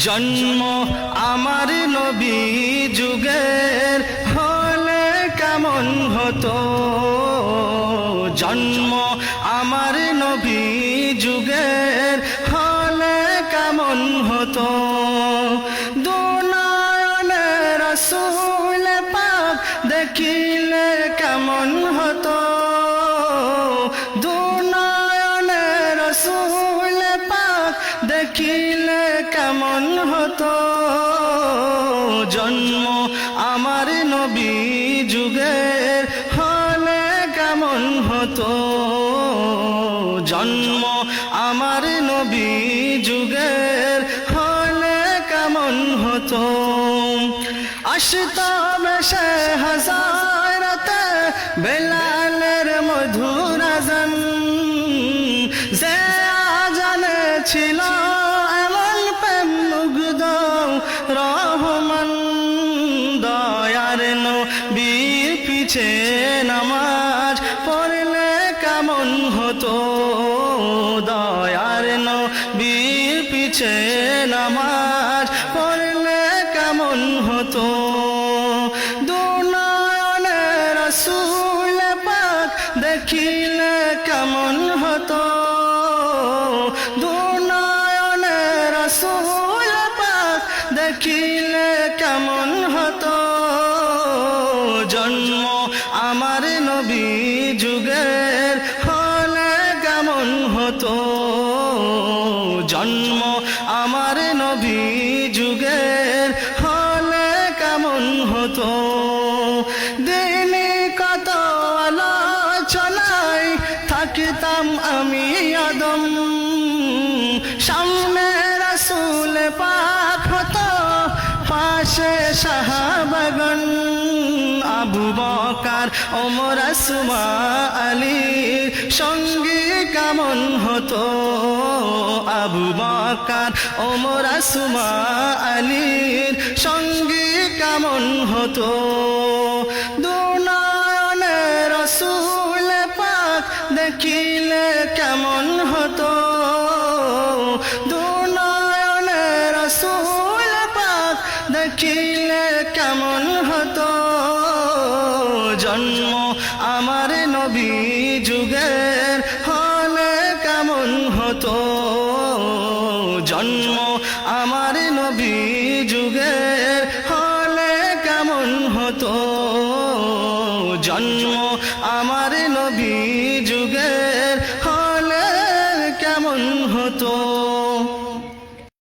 জন্ম আমার নবী যুগের হলে কেমন হতো, জন্ম আমার নবী যুগের হলে কেমন হতো। দুনয়নে রাসূল পাক দেখিলে কেমন হতো, দুনয়নে রাসূল পাক দেখিলে কেমন হতো। জন্ম আমার নবী যুগের হলে কেমন হতো, জন্ম আমার নবী যুগের হলে কেমন হতো। আসতাম সে হাজারতে বেলালের মধুর আযান, যে আযানে ছিল এমন প্রেম মুগ্ধ রহমান। দয়ার নবীর পিছে নামাজ পড়লে কেমন হতো, দয়ার নবীর পিছে নামাজ পড়লে কেমন হতো। দুনয়নে রাসূল পাক দেখিলে কেমন হতো, দুনয়নে রাসূল পাক দেখিলে কেমন হতো। জন্ম আমার নবী যুগের হলে কেমন হতো, জন্ম আমার নবী যুগের হলে কেমন হতো। দিনে কত আলোচনায় থাকতাম আমি আদম, সামনে রাসূল পাক হতো পাশে সাহাবাগণ। আবু বকর ওমর উসমান আলীর সঙ্গী কেমন হতো, আবু বকর ওমর উসমান আলীর সঙ্গী কেমন হতো। দুনয়নে রাসূল পাক দেখিলে কেমন হতো, দুনয়নে রাসূল পাক দেখিলে কেমন হতো। জন্ম আমার নবী যুগের হলে কেমন হতো, জন্ম আমার নবী যুগের হলে কেমন হতো। জন্ম